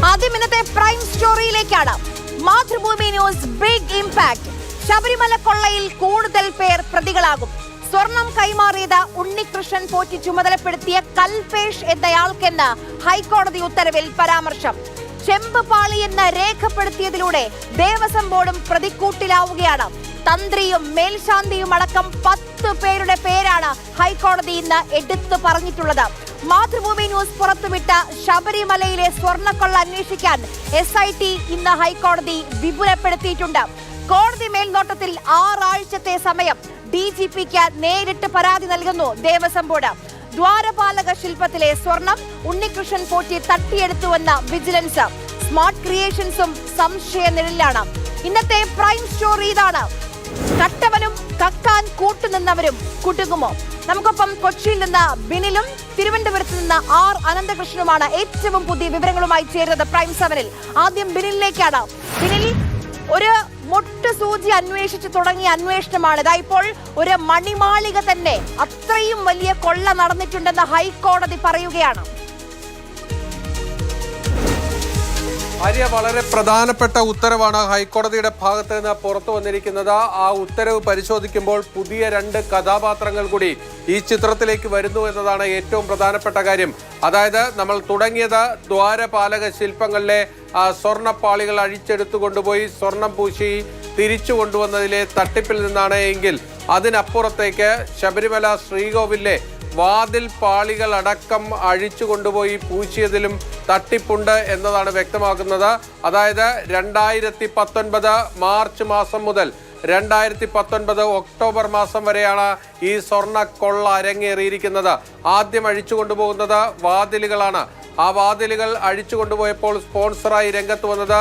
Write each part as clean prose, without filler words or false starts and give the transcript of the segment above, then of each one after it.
ആദ്യം ഇന്നത്തെ പ്രൈം സ്റ്റോറിയിലേക്കാണ്. Mathrubhumi news big impact. Sabarimala കൊള്ളയിൽ കൂടുതൽ പേർ പ്രതികളാകും. സ്വർണം കൈമാറിയത് ഉണ്ണികൃഷ്ണൻ പോറ്റി ചുമതലപ്പെടുത്തിയ കൽപേഷ് എന്നയാൾക്കെന്ന് ഹൈക്കോടതി ഉത്തരവിൽ പരാമർശം. ചെമ്പ് പാളി എന്ന് രേഖപ്പെടുത്തിയതിലൂടെ ദേവസ്വം ബോർഡും പ്രതിക്കൂട്ടിലാവുകയാണ്. തന്ത്രിയും മേൽശാന്തിയും അടക്കം 10 പേരുടെ പേരാണ് ഹൈക്കോടതി ഇന്ന് എടുത്തു പറഞ്ഞിട്ടുള്ളത്. മാതൃഭൂമി ന്യൂസ് പുറത്തുവിട്ട ശബരിമലയിലെ സ്വർണ്ണക്കൊള്ള അന്വേഷിക്കാൻ SIT ഇന്ന് ഹൈക്കോടതി വിപുലപ്പെടുത്തിയിട്ടുണ്ട്. കോടതി മേൽനോട്ടത്തിൽ 6 ആഴ്ചത്തെ സമയം DGPക്ക് നേരിട്ട് പരാതി നൽകുന്നു ദേവസ്വം ബോർഡ്. ദ്വാരപാലക ശില്പത്തിലെ സ്വർണം ഉണ്ണികൃഷ്ണൻ പോറ്റി തട്ടിയെടുത്തുവെന്ന വിജിലൻസ്. സ്മാർട്ട് ക്രിയേഷൻസും സംശയ നിഴലിലാണ്. ഇന്നത്തെ പ്രൈം സ്റ്റോറി ഇതാണ്. കട്ടവനും കക്കാൻ കൂട്ടുനിന്നവരും കുടുങ്ങുമോ? നമുക്കൊപ്പം കൊച്ചിയിൽ നിന്ന് ബിനിലും തിരുവനന്തപുരത്ത് നിന്ന് R അനന്തകൃഷ്ണനുമാണ് ഏറ്റവും പുതിയ വിവരങ്ങളുമായി ചേരുന്നത് പ്രൈം 7-ൽ. ആദ്യം ബിനിലിലേക്കാണ്. ബിനിൽ, ഒരു മുട്ടുസൂചി അന്വേഷിച്ച് തുടങ്ങിയ അന്വേഷണമാണ്. ഇതാ ഇപ്പോൾ ഒരു മണിമാളിക തന്നെ അത്രയും വലിയ കൊള്ള നടന്നിട്ടുണ്ടെന്ന് ഹൈക്കോടതി പറയുകയാണ്. ആര്യ, വളരെ പ്രധാനപ്പെട്ട ഉത്തരവാണ് ഹൈക്കോടതിയുടെ ഭാഗത്ത് നിന്ന് പുറത്തു വന്നിരിക്കുന്നത്. ആ ഉത്തരവ് പരിശോധിക്കുമ്പോൾ പുതിയ 2 കഥാപാത്രങ്ങൾ കൂടി ഈ ചിത്രത്തിലേക്ക് വരുന്നു എന്നതാണ് ഏറ്റവും പ്രധാനപ്പെട്ട കാര്യം. അതായത് നമ്മൾ തുടങ്ങിയത് ദ്വാരപാലക ശില്പങ്ങളിലെ സ്വർണ്ണപ്പാളികൾ അഴിച്ചെടുത്തു കൊണ്ടുപോയി സ്വർണം പൂശി തിരിച്ചു കൊണ്ടുവന്നതിലെ തട്ടിപ്പിൽ നിന്നാണ് എങ്കിൽ അതിനപ്പുറത്തേക്ക് ശബരിമല ശ്രീകോവിലെ വാതിൽ പാളികൾ അടക്കം അഴിച്ചു കൊണ്ടുപോയി പൂശിയതിലും തട്ടിപ്പുണ്ട് എന്നതാണ് വ്യക്തമാക്കുന്നത്. അതായത് 2019 മാർച്ച് മാസം മുതൽ 2019 ഒക്ടോബർ മാസം വരെയാണ് ഈ സ്വർണ്ണക്കൊള്ള അരങ്ങേറിയിരിക്കുന്നത്. ആദ്യം അഴിച്ചു കൊണ്ടുപോകുന്നത് വാതിലുകളാണ്. ആ വാതിലുകൾ അഴിച്ചു കൊണ്ടുപോയപ്പോൾ സ്പോൺസറായി രംഗത്ത് വന്നത്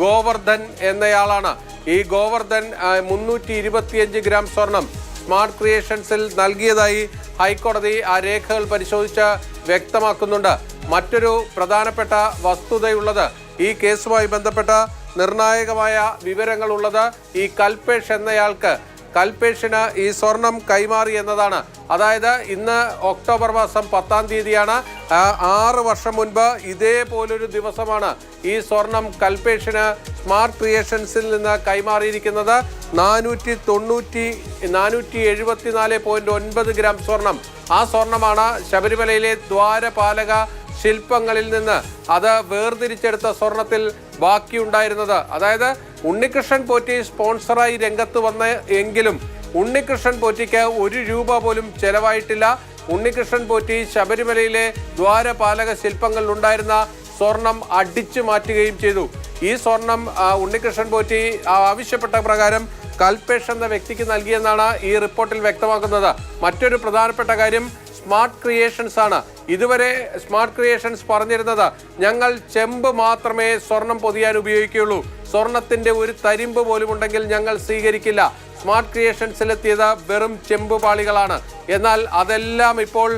ഗോവർദ്ധൻ എന്നയാളാണ്. ഈ ഗോവർദ്ധൻ 325 ഗ്രാം സ്വർണം സ്മാർട്ട് ക്രിയേഷൻസിൽ നൽകിയതായി ഹൈക്കോടതി ആ രേഖകൾ പരിശോധിച്ച് വ്യക്തമാക്കുന്നുണ്ട്. മറ്റൊരു പ്രധാനപ്പെട്ട വസ്തുതയുള്ളത്, ഈ കേസുമായി ബന്ധപ്പെട്ട നിർണായകമായ വിവരങ്ങളുള്ളത് ഈ കൽപേഷ് എന്നയാൾക്ക്, കൽപേഷിന് ഈ സ്വർണം കൈമാറി എന്നതാണ്. അതായത് ഇന്ന് ഒക്ടോബർ മാസം 10-ാം തീയതിയാണ്. 6 വർഷം മുൻപ് ഇതേപോലൊരു ദിവസമാണ് ഈ സ്വർണം കൽപേഷിന് സ്മാർട്ട് ക്രിയേഷൻസിൽ നിന്ന് കൈമാറിയിരിക്കുന്നത്. 474.9 ഗ്രാം സ്വർണം. ആ സ്വർണമാണ് ശബരിമലയിലെ ദ്വാരപാലക ശില്പങ്ങളിൽ നിന്ന് അത് വേർതിരിച്ചെടുത്ത സ്വർണത്തിൽ ബാക്കിയുണ്ടായിരുന്നത്. അതായത് ഉണ്ണികൃഷ്ണൻ പോറ്റി സ്പോൺസറായി രംഗത്ത് വന്ന എങ്കിലും ഉണ്ണികൃഷ്ണൻ പോറ്റിക്ക് 1 രൂപ പോലും ചെലവായിട്ടില്ല. ഉണ്ണികൃഷ്ണൻ പോറ്റി ശബരിമലയിലെ ദ്വാരപാലക ശില്പങ്ങളിൽ ഉണ്ടായിരുന്ന സ്വർണം അടിച്ചു മാറ്റുകയും ചെയ്തു. ഈ സ്വർണം ഉണ്ണികൃഷ്ണൻ പോറ്റി ആവശ്യപ്പെട്ട പ്രകാരം കൽപേഷ് എന്ന വ്യക്തിക്ക് നൽകിയെന്നാണ് ഈ റിപ്പോർട്ടിൽ വ്യക്തമാക്കുന്നത്. മറ്റൊരു പ്രധാനപ്പെട്ട കാര്യം സ്മാർട്ട് ക്രിയേഷൻസ് ആണ്. ഇതുവരെ സ്മാർട്ട് ക്രിയേഷൻസ് പറഞ്ഞിരുന്നത് ഞങ്ങൾ ചെമ്പ് മാത്രമേ സ്വർണം പൊതിയാൻ ഉപയോഗിക്കുകയുള്ളൂ, സ്വർണത്തിന്റെ ഒരു തരിമ്പ് പോലും ഉണ്ടെങ്കിൽ ഞങ്ങൾ സ്വീകരിക്കില്ല. സ്മാർട്ട് ക്രിയേഷൻസിലെത്തിയത് വെറും ചെമ്പ് പാളികളാണ്. എന്നാൽ അതെല്ലാം ഇപ്പോൾ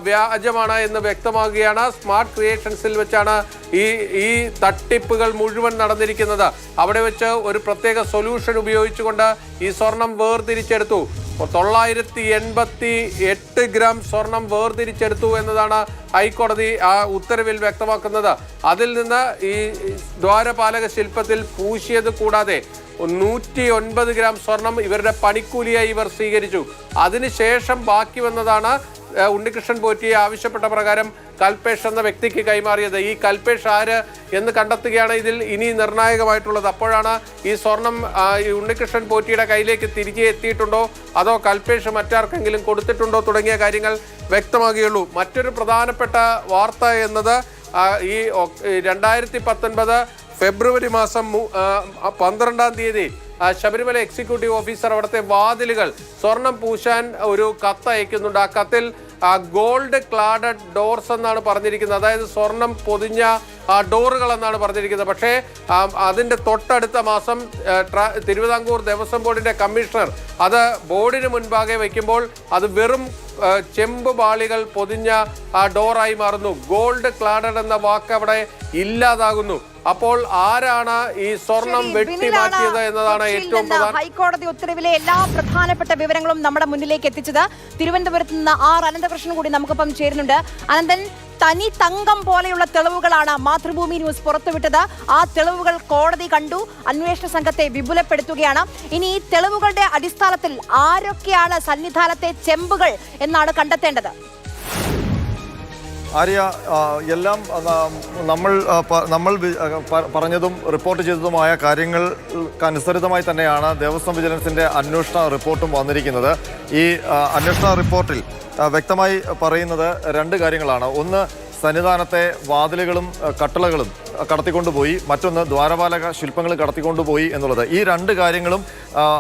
വ്യാജമാണ് എന്ന് വ്യക്തമാകുകയാണ്. സ്മാർട്ട് ക്രിയേഷൻസിൽ വെച്ചാണ് ഈ തട്ടിപ്പുകൾ മുഴുവൻ നടന്നിരിക്കുന്നത്. അവിടെ വെച്ച് ഒരു പ്രത്യേക സൊല്യൂഷൻ ഉപയോഗിച്ചുകൊണ്ട് ഈ സ്വർണം വേർതിരിച്ചെടുത്തു. 988 ഗ്രാം സ്വർണം വേർതിരിച്ചെടുത്തു എന്നതാണ് ഹൈക്കോടതി ആ ഉത്തരവിൽ വ്യക്തമാക്കുന്നത്. അതിൽ നിന്ന് ഈ ദ്വാരപാലക ശില്പത്തിൽ പൂശിയത് കൂടാതെ 109 ഗ്രാം സ്വർണം ഇവരുടെ പണിക്കൂലിയായി ഇവർ സ്വീകരിച്ചു. അതിനുശേഷം ബാക്കി വന്നതാണ് ഉണ്ണികൃഷ്ണൻ പോറ്റിയെ ആവശ്യപ്പെട്ട പ്രകാരം കൽപേഷ് എന്ന വ്യക്തിക്ക് കൈമാറിയത്. ഈ കൽപേഷ് ആര് എന്ന് കണ്ടെത്തുകയാണ് ഇതിൽ ഇനി നിർണായകമായിട്ടുള്ളത്. അപ്പോഴാണ് ഈ സ്വർണം ഈ ഉണ്ണികൃഷ്ണൻ പോറ്റിയുടെ കയ്യിലേക്ക് തിരികെ എത്തിയിട്ടുണ്ടോ അതോ കൽപേഷ് മറ്റാർക്കെങ്കിലും കൊടുത്തിട്ടുണ്ടോ തുടങ്ങിയ കാര്യങ്ങൾ വ്യക്തമാകുകയുള്ളൂ. മറ്റൊരു പ്രധാനപ്പെട്ട വാർത്ത എന്നത് ഈ 2019 ഫെബ്രുവരി മാസം 12-ാം തീയതി ശബരിമല എക്സിക്യൂട്ടീവ് ഓഫീസർ അവിടുത്തെ വാതിലുകൾ സ്വർണം പൂശാൻ ഒരു കത്ത് അയക്കുന്നുണ്ട്. ആ കത്തിൽ ഗോൾഡ് ക്ലാഡഡ് ഡോർസ് എന്നാണ് പറഞ്ഞിരിക്കുന്നത്. അതായത് സ്വർണം പൊതിഞ്ഞ ഡോറുകൾ എന്നാണ് പറഞ്ഞിരിക്കുന്നത്. പക്ഷേ അതിൻ്റെ തൊട്ടടുത്ത മാസം തിരുവിതാംകൂർ ദേവസ്വം ബോർഡിൻ്റെ കമ്മീഷണർ അത് ബോർഡിന് മുൻപാകെ വയ്ക്കുമ്പോൾ അത് വെറും ചെമ്പ് പാളികൾ പൊതിഞ്ഞ ഡോറായി മാറുന്നു. ഗോൾഡ് ക്ലാഡഡ് എന്ന വാക്ക് അവിടെ ഇല്ലാതാകുന്നു. അപ്പോൾ ആരാണ് ഈ സ്വർണം വെട്ടിമാറ്റിയത് എന്നതാണ് ഏറ്റവും പ്രധാനം. ഹൈക്കോടതി ഉത്തരവിലെ എല്ലാ പ്രധാനപ്പെട്ട വിവരങ്ങളും നമ്മുടെ മുന്നിലേക്ക് എത്തിച്ചത് തിരുവനന്തപുരത്ത് നിന്ന് R അനന്തകൃഷ്ണൻ കൂടി നമുക്കൊപ്പം ചേരുന്നുണ്ട്. അനന്തൻ, തനി തങ്കം പോലെയുള്ള തെളിവുകളാണ് മാതൃഭൂമി ന്യൂസ് പുറത്തുവിട്ടത്. ആ തെളിവുകൾ കോടതി കണ്ടു, അന്വേഷണ സംഘത്തെ വിപുലപ്പെടുത്തുകയാണ്. ഇനി ഈ തെളിവുകളുടെ അടിസ്ഥാനത്തിൽ ആരൊക്കെയാണ് സന്നിധാനത്തെ ചെമ്പുകൾ എന്നാണ് കണ്ടെത്തേണ്ടത്. ആര്യ, എല്ലാം നമ്മൾ പറഞ്ഞതും റിപ്പോർട്ട് ചെയ്തതുമായ കാര്യങ്ങൾക്കനുസരിതമായി തന്നെയാണ് ദേവസ്വം വിജിലൻസിൻ്റെ അന്വേഷണ റിപ്പോർട്ടും വന്നിരിക്കുന്നത്. ഈ അന്വേഷണ റിപ്പോർട്ടിൽ വ്യക്തമായി പറയുന്നത് രണ്ട് കാര്യങ്ങളാണ്. ഒന്ന്, സന്നിധാനത്തെ വാതിലുകളും കട്ടളകളും കടത്തിക്കൊണ്ടുപോയി, മറ്റൊന്ന് ദ്വാരപാലക ശില്പങ്ങൾ കടത്തിക്കൊണ്ടുപോയി എന്നുള്ളത്. ഈ രണ്ട് കാര്യങ്ങളും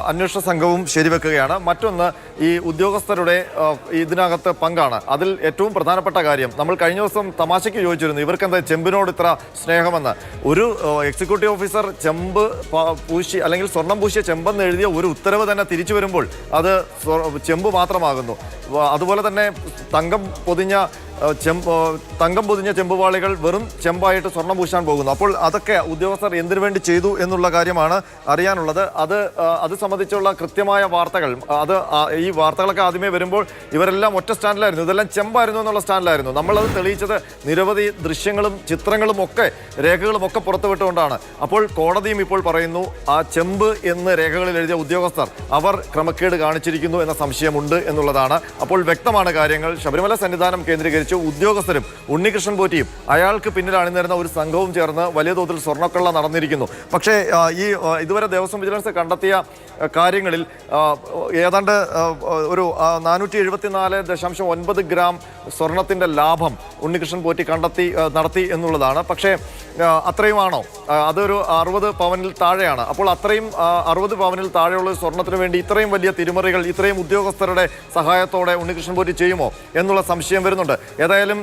അന്വേഷണ സംഘവും ശരിവെക്കുകയാണ്. മറ്റൊന്ന്, ഈ ഉദ്യോഗസ്ഥരുടെ ഇതിനകത്ത് പങ്കാണ്. അതിൽ ഏറ്റവും പ്രധാനപ്പെട്ട കാര്യം, നമ്മൾ കഴിഞ്ഞ ദിവസം തമാശയ്ക്ക് ചോദിച്ചിരുന്നു, ഇവർക്കെന്താ ചെമ്പിനോട് ഇത്ര സ്നേഹമെന്ന്. ഒരു എക്സിക്യൂട്ടീവ് ഓഫീസർ ചെമ്പ് പൂശി അല്ലെങ്കിൽ സ്വർണം പൂശിയ ചെമ്പെന്ന് എഴുതിയ ഒരു ഉത്തരവ് തന്നെ തിരിച്ചു വരുമ്പോൾ അത് ചെമ്പ് മാത്രമാകുന്നു. അതുപോലെ തന്നെ തങ്കം പൊതിഞ്ഞ ചെമ്പുപാളികൾ വെറും ചെമ്പായിട്ട് സ്വർണം പൂശാൻ പോകുന്നു. അപ്പോൾ അതൊക്കെ ഉദ്യോഗസ്ഥർ എന്തിനു വേണ്ടി ചെയ്തു എന്നുള്ള കാര്യമാണ് അറിയാനുള്ളത്. അത് സംബന്ധിച്ചുള്ള കൃത്യമായ വാർത്തകൾ, ഈ വാർത്തകളൊക്കെ ആദ്യമേ വരുമ്പോൾ ഇവരെല്ലാം ഒറ്റ സ്റ്റാൻഡിലായിരുന്നു, ഇതെല്ലാം ചെമ്പായിരുന്നു എന്നുള്ള സ്റ്റാൻഡിലായിരുന്നു. നമ്മളത് തെളിയിച്ചത് നിരവധി ദൃശ്യങ്ങളും ചിത്രങ്ങളും ഒക്കെ രേഖകളും ഒക്കെ പുറത്തുവിട്ടുകൊണ്ടാണ്. അപ്പോൾ കോടതിയും ഇപ്പോൾ പറയുന്നു, ആ ചെമ്പ് എന്ന് രേഖകളിൽ എഴുതിയ ഉദ്യോഗസ്ഥർ അവർ ക്രമക്കേട് കാണിച്ചിരിക്കുന്നു എന്ന സംശയമുണ്ട് എന്നുള്ളതാണ്. അപ്പോൾ വ്യക്തമാണ് കാര്യങ്ങൾ. ശബരിമല സന്നിധാനം കേന്ദ്രീകരിച്ച് ഉദ്യോഗസ്ഥരും ഉണ്ണികൃഷ്ണൻ പോറ്റിയും അയാൾക്ക് പിന്നിൽ അണിനിരുന്ന ഒരു സംഘവും ചേർന്ന് വലിയ തോതിൽ സ്വർണ്ണക്കൊള്ള നടന്നിരിക്കുന്നു. പക്ഷേ ഇതുവരെ ദേവസ്വം വിജിലൻസ് കണ്ടെത്തിയ കാര്യങ്ങളിൽ ഏതാണ്ട് ഒരു 474.9 ഗ്രാം സ്വർണത്തിൻ്റെ ലാഭം ഉണ്ണികൃഷ്ണൻ പോറ്റി നടത്തി എന്നുള്ളതാണ്. പക്ഷേ അത്രയുമാണോ? അതൊരു 60 പവനിൽ താഴെയാണ്. അപ്പോൾ അത്രയും 60 പവനിൽ താഴെയുള്ള സ്വർണത്തിന് വേണ്ടി ഇത്രയും വലിയ തിരിമറികൾ ഇത്രയും ഉദ്യോഗസ്ഥരുടെ സഹായത്തോടെ ഉണ്ണികൃഷ്ണൻ പോറ്റി ചെയ്യുമോ എന്നുള്ള സംശയം വരുന്നുണ്ട്. ഏതായാലും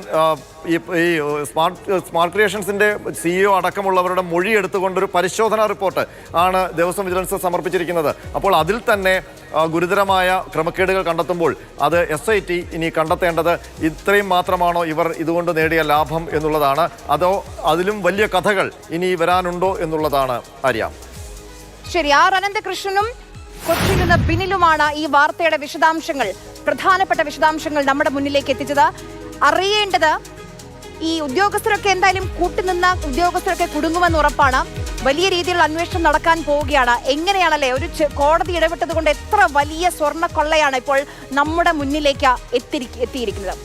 ഈ സ്മാർട്ട് ക്രിയേഷൻസിൻ്റെ CEO അടക്കമുള്ളവരുടെ മൊഴി എടുത്തുകൊണ്ടൊരു പരിശോധനാ റിപ്പോർട്ട് ആണ് ദേവസ്വം വിജിലൻസ് സമർപ്പിച്ചിരിക്കുന്നത്. അപ്പോൾ അതിൽ തന്നെ ഗുരുതരമായ ക്രമക്കേടുകൾ കണ്ടെത്തുമ്പോൾ അത് SIT ഇനി കണ്ടെത്തേണ്ടത് ഇത്രയും മാത്രമാണോ ഇവർ ഇതുകൊണ്ട് നേടിയ ലാഭം എന്നുള്ളതാണ്, അതോ അതിലും വലിയ കഥകൾ ഇനി വരാനുണ്ടോ എന്നുള്ളതാണ്. ആര്യ, ശരി. ആർ അനന്തകൃഷ്ണനും കൊച്ചിയിൽ നിന്ന് ബിനിലുമാണ് ഈ വാർത്തയുടെ പ്രധാനപ്പെട്ട വിശദാംശങ്ങൾ നമ്മുടെ മുന്നിലേക്ക് എത്തിച്ചത്. അറിയേണ്ടത്, ഈ ഉദ്യോഗസ്ഥരൊക്കെ എന്തായാലും കൂട്ടുനിന്ന ഉദ്യോഗസ്ഥരൊക്കെ കുടുങ്ങുമെന്ന് ഉറപ്പാണ്. വലിയ രീതിയിലുള്ള അന്വേഷണം നടക്കാൻ പോവുകയാണ്. എങ്ങനെയാണല്ലേ ഒരു കോടതി ഇടപെട്ടത് കൊണ്ട് എത്ര വലിയ സ്വർണ്ണ കൊള്ളയാണ് ഇപ്പോൾ നമ്മുടെ മുന്നിലേക്ക് എത്തിയിരിക്കുന്നത്.